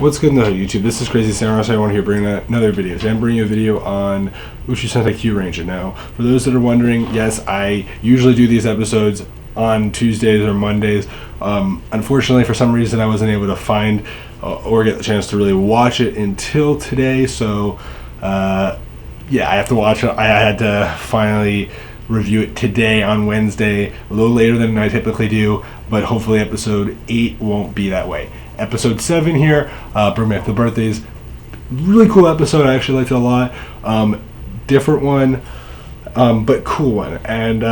What's good in the YouTube? This is Crazy Samurai. I want to bring another video. Today I'm bringing you a video on Uchuu Sentai Kyuranger. Now, for those that are wondering, yes, I usually do these episodes on Tuesdays or Mondays. Unfortunately, for some reason, I wasn't able to find or get the chance to really watch it until today. So, yeah, I have to watch it. I had to finally review it today on Wednesday, a little later than I typically do, but hopefully episode 8 won't be that way. Episode 7 here, Bring Back the Birthdays. Really cool episode. I actually liked it a lot. Different one, but cool one. And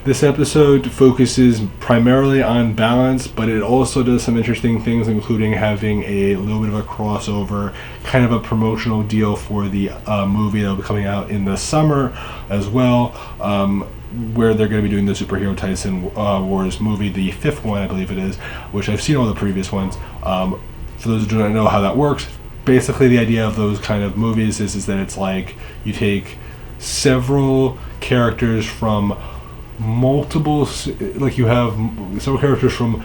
this episode focuses primarily on balance, but it also does some interesting things, including having a little bit of a crossover, kind of a promotional deal for the movie that will be coming out in the summer as well, where they're going to be doing the Superhero Tyson Wars movie, the 5th one, I believe it is, which I've seen all the previous ones. For those who do not know how that works, basically the idea of those kind of movies is that it's like you take several characters from multiple, like you have several characters from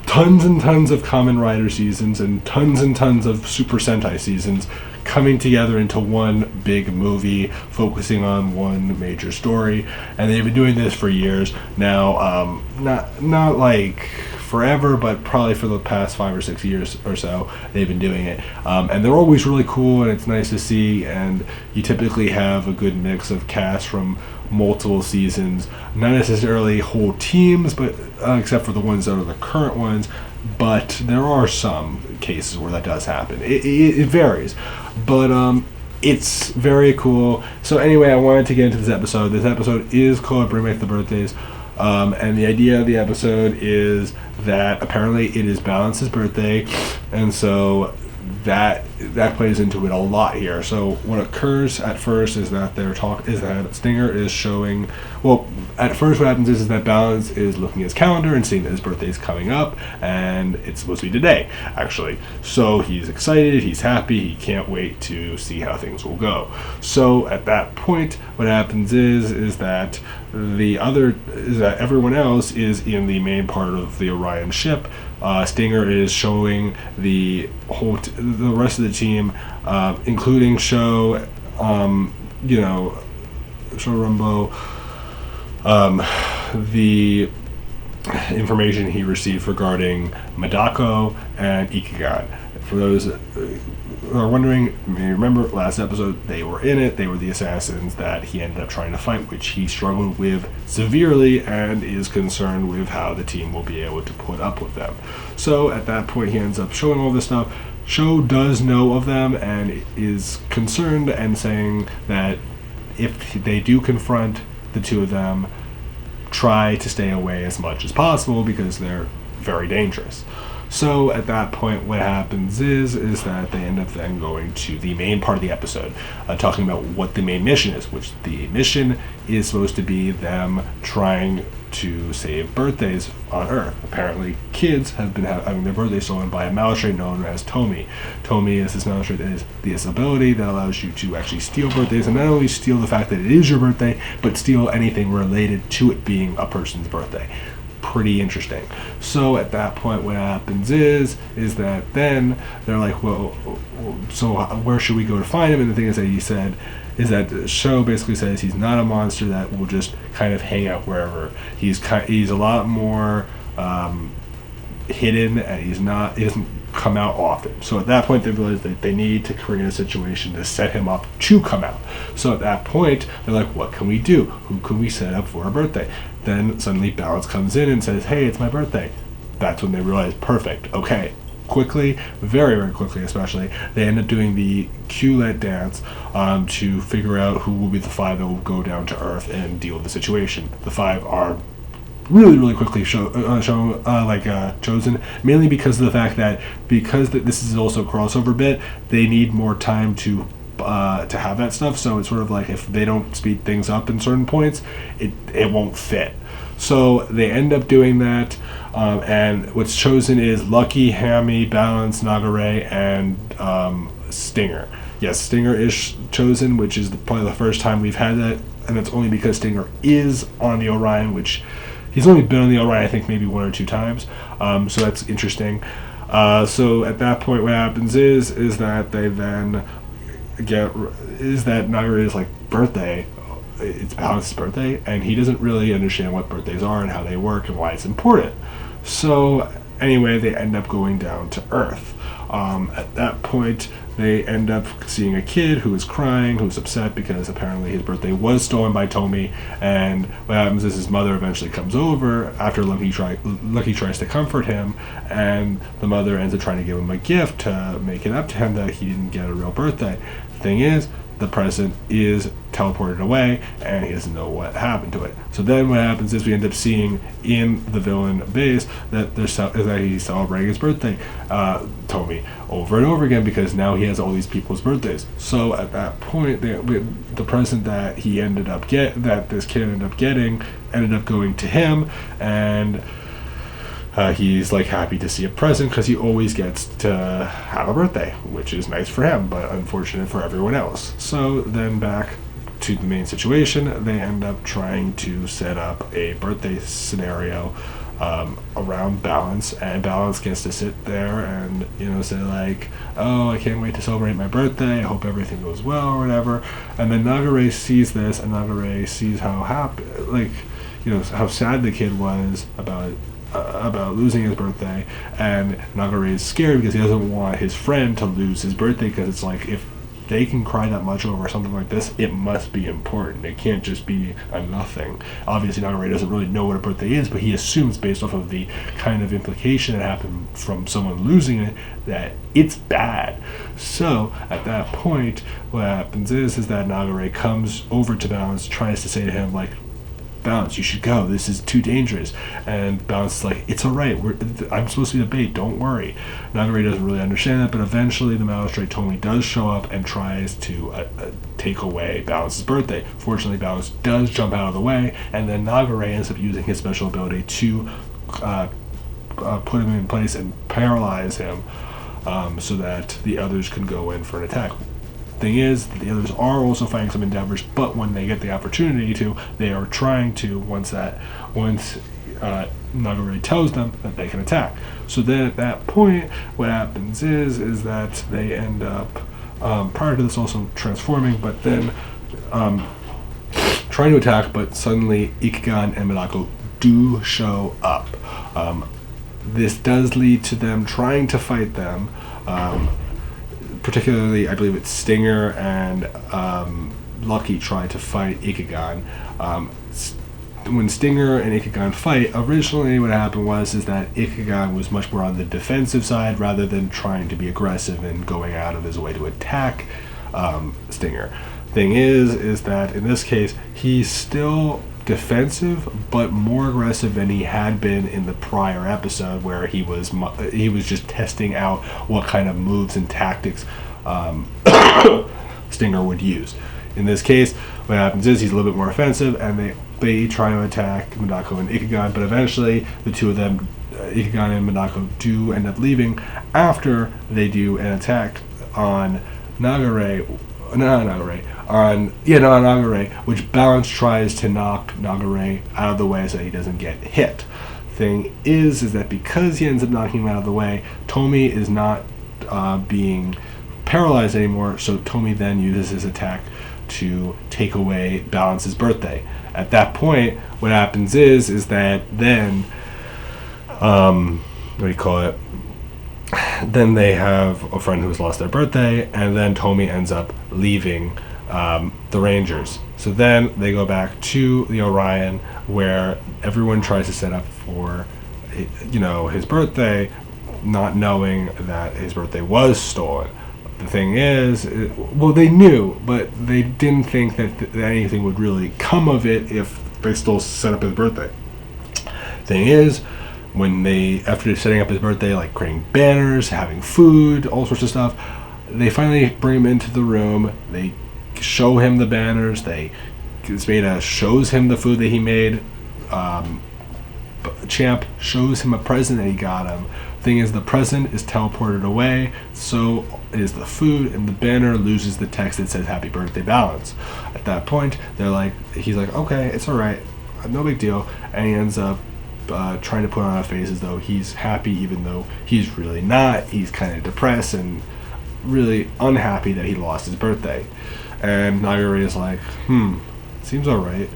tons and tons of Kamen Rider seasons and tons of Super Sentai seasons coming together into one big movie focusing on one major story. And they've been doing this for years now, not like forever, but probably for the past 5 or 6 years or so they've been doing it, and they're always really cool, and it's nice to see. And you typically have a good mix of cast from multiple seasons, not necessarily whole teams, but except for the ones that are the current ones, but there are some cases where that does happen. It varies, but it's very cool. So anyway, I wanted to get into this episode. This episode is called Bring Back the Birthdays. And the idea of the episode is that apparently it is Balance's birthday, and so that plays into it a lot here. So what occurs at first is that Stinger is showing. Well, at first what happens is that Balance is looking at his calendar and seeing that his birthday is coming up, and it's supposed to be today, actually. So he's excited, he's happy, he can't wait to see how things will go. So at that point, what happens is that everyone else is in the main part of the Orion ship. Stinger is showing the rest of the team, including Sho, Sho Rumbo, the information he received regarding Madako and Ikigan. For those who are wondering, you may remember last episode, they were in it. They were the assassins that he ended up trying to fight, which he struggled with severely and is concerned with how the team will be able to put up with them. So at that point, he ends up showing all this stuff. Sho does know of them and is concerned and saying that if they do confront the two of them, try to stay away as much as possible because they're very dangerous. So at that point, what happens is that they end up then going to the main part of the episode, talking about what the main mission is, which the mission is supposed to be them trying to save birthdays on Earth. Apparently, kids have been having their birthdays stolen by a Malastray known as Tomi. Tomi is this Malastray that is this ability that allows you to actually steal birthdays, and not only steal the fact that it is your birthday, but steal anything related to it being a person's birthday. Pretty interesting. So at that point, what happens is that then they're like, well, so where should we go to find him? And the thing is that he said is that the show basically says he's not a monster that will just kind of hang out wherever. He's a lot more hidden, and he doesn't come out often. So at that point, they realize that they need to create a situation to set him up to come out. So at that point, they're like, what can we do? Who can we set up for a birthday? Then suddenly Balance comes in and says, hey, it's my birthday. That's when they realize, perfect, okay. Quickly, very, very quickly especially, they end up doing the Q-Let dance to figure out who will be the 5 that will go down to Earth and deal with the situation. The 5 are really quickly chosen, mainly because of the fact that this is also a crossover bit, they need more time to have that stuff. So it's sort of like if they don't speed things up in certain points, it won't fit. So they end up doing that, and what's chosen is Lucky, Hammy, Balance, Nagare, and Stinger. Yes, Stinger is chosen, which is probably the first time we've had that, and it's only because Stinger is on the Orion, which he's only been on the Orion, I think, maybe 1 or 2 times. So that's interesting. So at that point, what happens is that they then Nagare's like birthday. It's Balance's birthday, and he doesn't really understand what birthdays are and how they work and why it's important. So anyway, they end up going down to Earth. At that point, they end up seeing a kid who is crying, who's upset because apparently his birthday was stolen by Tomy. And what happens is his mother eventually comes over after Lucky tries to comfort him, and the mother ends up trying to give him a gift to make it up to him that he didn't get a real birthday. Thing is, the present is teleported away, and he doesn't know what happened to it. So then what happens is we end up seeing in the villain base that he's celebrating his birthday, Tomy, over and over again, because now he has all these people's birthdays. So at that point, the present that this kid ended up getting ended up going to him, and he's like happy to see a present because he always gets to have a birthday, which is nice for him, but unfortunate for everyone else. So then back to the main situation, they end up trying to set up a birthday scenario around Balance, and Balance gets to sit there and say like, oh, I can't wait to celebrate my birthday, I hope everything goes well or whatever. And then Nagare sees this, and Nagare sees how happy, how sad the kid was about losing his birthday, and Nagare is scared because he doesn't want his friend to lose his birthday, because it's like, if they can cry that much over something like this, it must be important. It can't just be a nothing. Obviously, Nagare doesn't really know what a birthday is, but he assumes, based off of the kind of implication that happened from someone losing it, that it's bad. So at that point, what happens is that Nagare comes over to Balance, tries to say to him like, Balance, you should go, this is too dangerous. And Balance is like, it's alright, I'm supposed to be the bait, don't worry. Nagare doesn't really understand that, but eventually the magistrate Tomy does show up and tries to take away Balance's birthday. Fortunately, Balance does jump out of the way, and then Nagare ends up using his special ability to put him in place and paralyze him, so that the others can go in for an attack. Thing is, the others are also fighting some endeavors, but when they get the opportunity to, they are trying to, once Nagare tells them that they can attack. So then at that point, what happens is that they end up, prior to this, also transforming, but then trying to attack, but suddenly Ichigan and Minako do show up. This does lead to them trying to fight them, particularly, I believe it's Stinger and Lucky try to fight Ichigan. When Stinger and Ichigan fight, originally what happened is that Ichigan was much more on the defensive side rather than trying to be aggressive and going out of his way to attack Stinger. Thing is that in this case, he's still defensive, but more aggressive than he had been in the prior episode, where he was just testing out what kind of moves and tactics Stinger would use. In this case, what happens is he's a little bit more offensive, and they try to attack Minako and Ichigan, but eventually the two of them, Ichigan and Minako, do end up leaving after they do an attack on Nagare, which Balance tries to knock Nagare out of the way so that he doesn't get hit. Thing is that because he ends up knocking him out of the way, Tomy is not being paralyzed anymore, so Tomy then uses his attack to take away Balance's birthday. At that point, what happens is that then, then they have a friend who's lost their birthday, and then Tomy ends up leaving the Rangers. So then they go back to the Orion, where everyone tries to set up for, his birthday, not knowing that his birthday was stolen. The thing is, they knew, but they didn't think that anything would really come of it if they still set up his birthday. Thing is, after setting up his birthday, like creating banners, having food, all sorts of stuff, they finally bring him into the room. They show him the banners. Zeta shows him the food that he made. Champ shows him a present that he got him. Thing is, the present is teleported away, so is the food, and the banner loses the text that says "Happy Birthday, Balance." At that point, he's like, okay, it's all right, no big deal, and he ends up trying to put on a face as though he's happy, even though he's really not. He's kind of depressed and really unhappy that he lost his birthday. And Nagare is like, seems alright.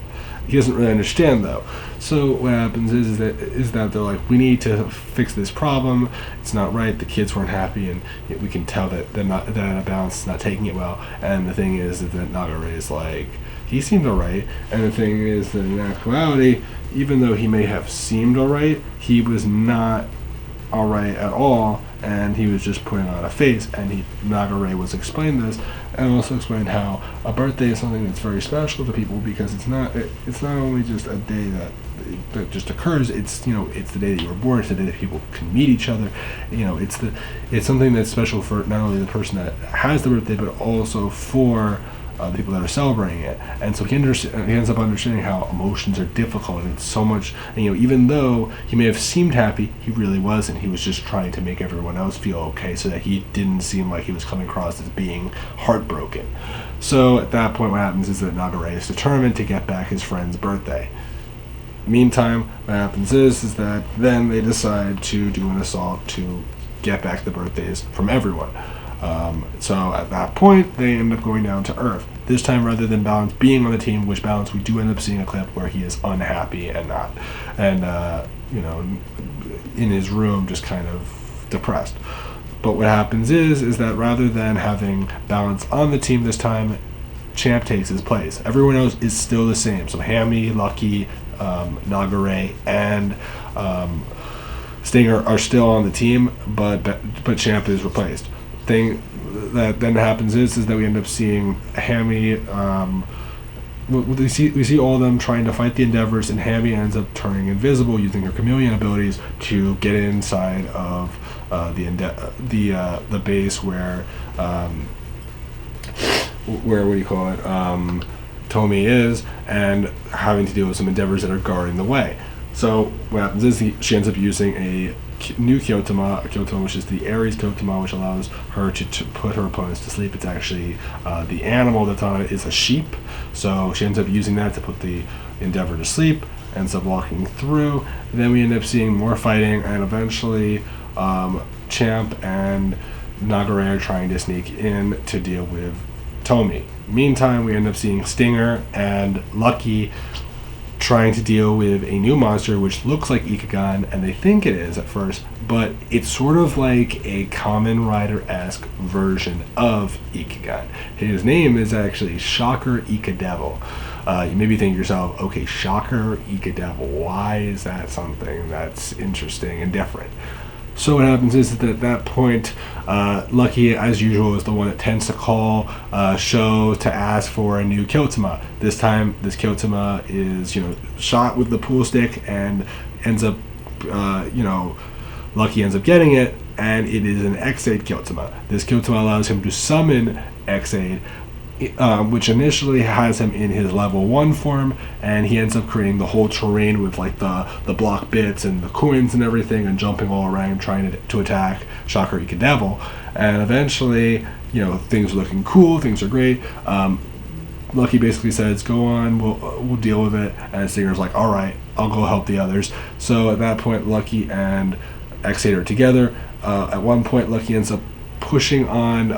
He doesn't really understand though. So what happens is that they're like, we need to fix this problem. It's not right. The kids weren't happy, and we can tell that that Balance is not taking it well. And the thing is that Nagare is like, he seemed alright. And the thing is that in actuality, even though he may have seemed alright, he was not alright at all, and he was just putting on a face. And Nagare was explaining this, and also explained how a birthday is something that's very special to people, because it's not only just a day that just occurs. It's it's the day that you were born. It's the day that people can meet each other. It's something that's special for not only the person that has the birthday, but also for the people that are celebrating it. And so he ends up understanding how emotions are difficult, and it's so much. And, even though he may have seemed happy, he really wasn't. He was just trying to make everyone else feel okay, so that he didn't seem like he was coming across as being heartbroken. So at that point, what happens is that Nagare is determined to get back his friend's birthday. Meantime, what happens is that then they decide to do an assault to get back the birthdays from everyone. So at that point, they end up going down to Earth. This time, rather than Balance being on the team, which Balance, we do end up seeing a clip where he is unhappy and in his room, just kind of depressed. But what happens is that rather than having Balance on the team this time, Champ takes his place. Everyone else is still the same. So Hammy, Lucky, Nagare, and Stinger are still on the team, but Champ is replaced. Thing that then happens is that we end up seeing Hammy. We see all of them trying to fight the Endeavors, and Hammy ends up turning invisible using her chameleon abilities to get inside of the base where Tomy is, and having to deal with some Endeavors that are guarding the way. So what happens is she ends up using a new Kyotama, which is the Aries Kyotama, which allows her to put her opponents to sleep. It's actually the animal that's on it is a sheep, so she ends up using that to put the Endeavor to sleep, ends up walking through. And then we end up seeing more fighting, and eventually Champ and Nagare are trying to sneak in to deal with Tomy. Meantime, we end up seeing Stinger and Lucky trying to deal with a new monster which looks like Ikegan, and they think it is at first, but it's sort of like a Kamen Rider-esque version of Ikegan. His name is actually Shocker Ikadevil. You may be thinking to yourself, okay, Shocker Ikadevil, why is that something that's interesting and different? So what happens is that at that point, Lucky, as usual, is the one that tends to call Sho to ask for a new Kyotama. This time, this Kyotama is, shot with the pool stick and ends up, Lucky ends up getting it, and it is an Ex-Aid Kyotama. This Kyotama allows him to summon Ex-Aid, which initially has him in his level 1 form, and he ends up creating the whole terrain with like the block bits and the coins and everything, and jumping all around trying to attack Shocker Ikadevil. And eventually, things are looking cool, things are great. Lucky basically says, go on, we'll deal with it, and Stinger's like, all right, I'll go help the others. So at that point, Lucky and Ex-Aid are together. At one point, Lucky ends up pushing on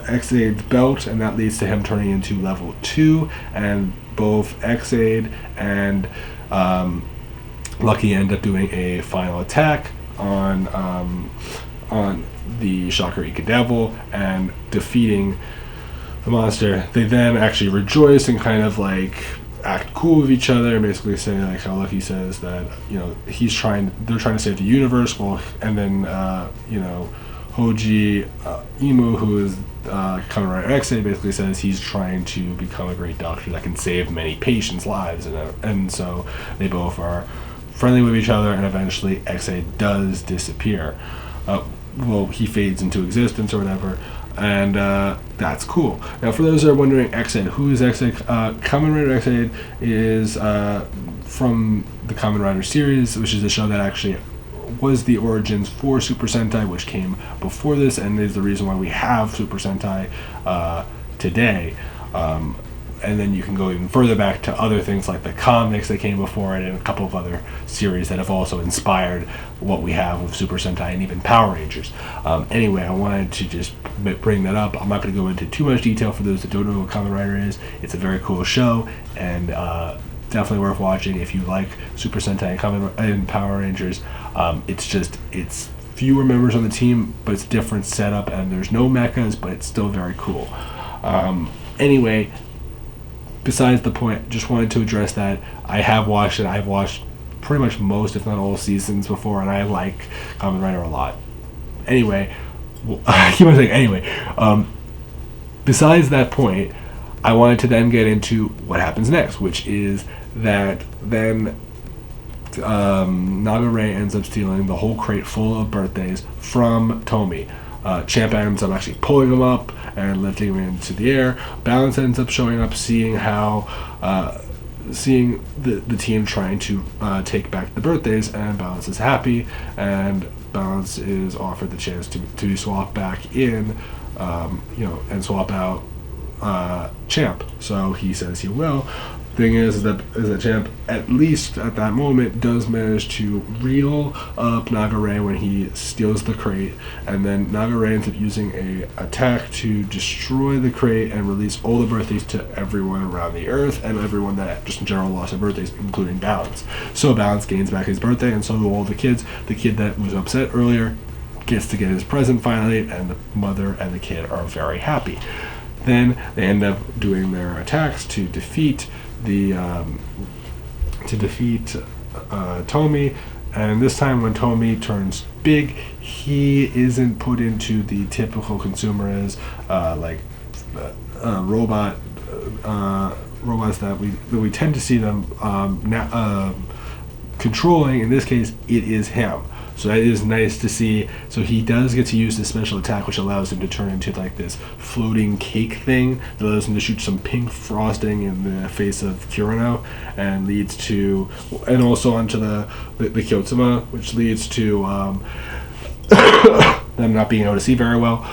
Ex-Aid's belt, and that leads to him turning into level 2, and both Ex-Aid and Lucky end up doing a final attack on the Shocker Ikadevil and defeating the monster. They then actually rejoice and kind of like act cool with each other, and basically say like how Lucky says that they're trying to save the universe, and then Hoji Imu, who is Kamen Rider Ex-Aid, basically says he's trying to become a great doctor that can save many patients' lives, and so they both are friendly with each other, and eventually Ex-Aid does disappear. He fades into existence or whatever, and that's cool. Now, for those that are wondering, Ex-Aid, who is Ex-Aid? Kamen Rider Ex-Aid is from the Kamen Rider series, which is a show that actually was the origins for Super Sentai, which came before this, and is the reason why we have Super Sentai today. and then you can go even further back to other things like the comics that came before it, and a couple of other series that have also inspired what we have with Super Sentai and even Power Rangers. Anyway, I wanted to just bring that up. I'm not going to go into too much detail for those that don't know what Kamen Rider is. It's a very cool show, and definitely worth watching if you like Super Sentai and Power Rangers. It's fewer members on the team, but it's different setup, and there's no mechas, but it's still very cool. Anyway, besides the point, just wanted to address that. I have watched it. I've watched pretty much most, if not all, seasons before, and I like Kamen Rider a lot. Anyway, I keep on saying anyway. Besides that point, I wanted to then get into what happens next, which is that then Nagare ends up stealing the whole crate full of birthdays from Tomy. Champ ends up actually pulling him up and lifting him into the air. Balance ends up showing up, seeing the team trying to take back the birthdays, and Balance is happy, and Balance is offered the chance to swap back in, and swap out Champ. So he says he will. Thing is that Champ, at least at that moment, does manage to reel up Nagare when he steals the crate, and then Nagare ends up using a attack to destroy the crate and release all the birthdays to everyone around the earth, and everyone that just in general lost their birthdays, including Balance. So Balance gains back his birthday, and so do all the kids. The kid that was upset earlier gets to get his present finally, and the mother and the kid are very happy. Then they end up doing their attacks to defeat Tomy, and this time when Tomy turns big, he isn't put into the typical consumerist robots that we tend to see them controlling. In this case, it is him. So that is nice to see. So he does get to use this special attack, which allows him to turn into like this floating cake thing that allows him to shoot some pink frosting in the face of Kurano, and also onto the Kyotsuma, which leads to them not being able to see very well.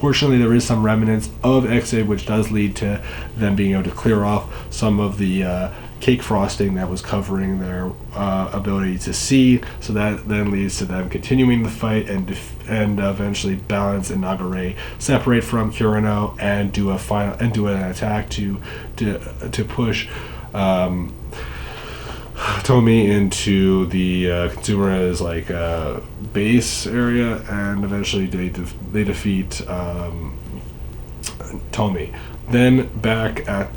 Fortunately, there is some remnants of Ex-Aid, which does lead to them being able to clear off some of the cake frosting that was covering their ability to see. So that then leads to them continuing the fight, and eventually Balance and Nagare separate from Kurano and do an attack to push Tomy into the consumer's base area, and eventually they defeat Tomy. Then back at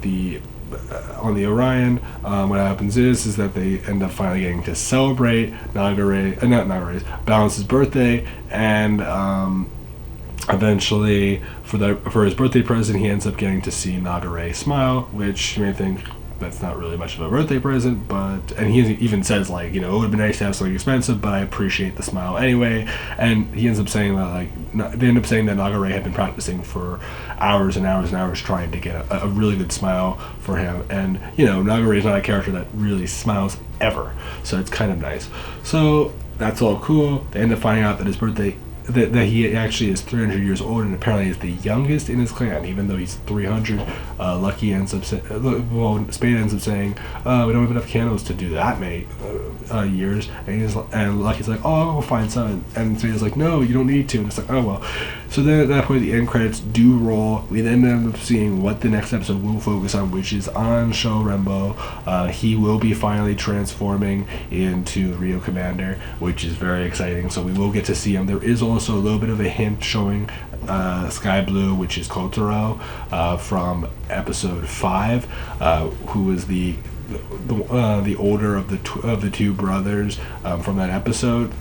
on the Orion, what happens is that they end up finally getting to celebrate Balance's birthday, and eventually for his birthday present, he ends up getting to see Nagare smile, which you may think that's not really much of a birthday present, and he even says it would be nice to have something expensive, but I appreciate the smile anyway. And he ends up saying that they end up saying that Nagare had been practicing for hours and hours and hours trying to get a really good smile for him, and Nagare is not a character that really smiles ever, so it's kind of nice. So that's all cool. They end up finding out that his birthday that he actually is 300 years old, and apparently is the youngest in his clan, even though he's 300. Spade ends up saying, we don't have enough candles to do that many years, and Lucky's like, oh, we'll find some, and Spade's like, no, you don't need to, and it's like, oh well. So then at that point the end credits do roll. We then end up seeing what the next episode will focus on, which is on Sho Rembo. He will be finally transforming into Rio Commander, which is very exciting, so we will get to see him. There is also a little bit of a hint showing Sky Blue, which is Kotaro from episode 5, who is the older of the two brothers from that episode.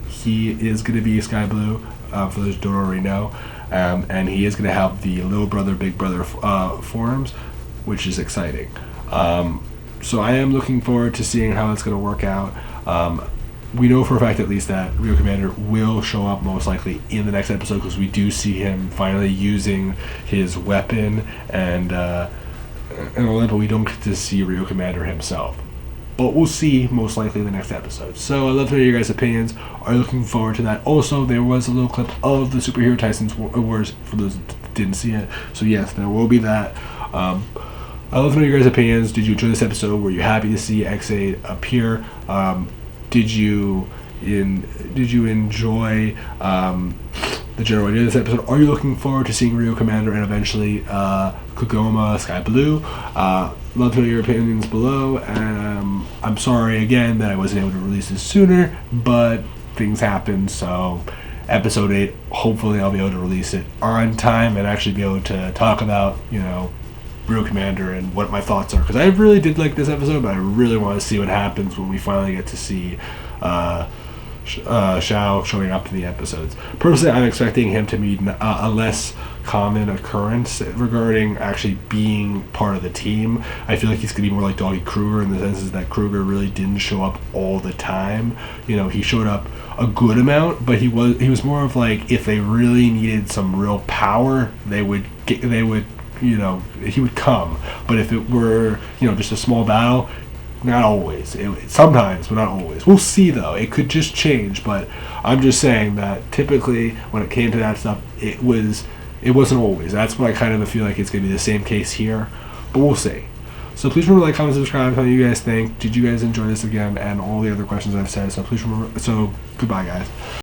He is going to be Sky Blue, for those who don't already know, and he is going to have the little brother, big brother forms, which is exciting. So I am looking forward to seeing how it's going to work out. We know for a fact at least that Rio Commander will show up most likely in the next episode, because we do see him finally using his weapon and all that, but we don't get to see Rio Commander himself. But we'll see most likely in the next episode. So I'd love to know your guys' opinions. Are you looking forward to that? Also, there was a little clip of the Superhero Titans Wars for those that didn't see it. So yes, there will be that. I'd love to know your guys' opinions. Did you enjoy this episode? Were you happy to see Ex-Aid appear? Did you enjoy the general idea of this episode? Are you looking forward to seeing Rio Commander and eventually Kagoma Sky Blue? Love to know your opinions below. I'm sorry again that I wasn't able to release this sooner, but things happen. So episode 8, hopefully I'll be able to release it on time and actually be able to talk about, Rio Commander and what my thoughts are, because I really did like this episode, but I really want to see what happens when we finally get to see Shao showing up in the episodes. Personally, I'm expecting him to be a less common occurrence regarding actually being part of the team. I feel like he's going to be more like Doggy Kruger in the sense that Kruger really didn't show up all the time. He showed up a good amount, but he was more of like, if they really needed some real power, he would come. But if it were, just a small battle, not always. Sometimes, but not always. We'll see, though. It could just change, but I'm just saying that typically when it came to that stuff, it wasn't always. That's what I kind of feel like it's going to be the same case here, but we'll see. So please remember to like, comment, subscribe, tell me what you guys think. Did you guys enjoy this again? And all the other questions I've said. So please remember. So goodbye, guys.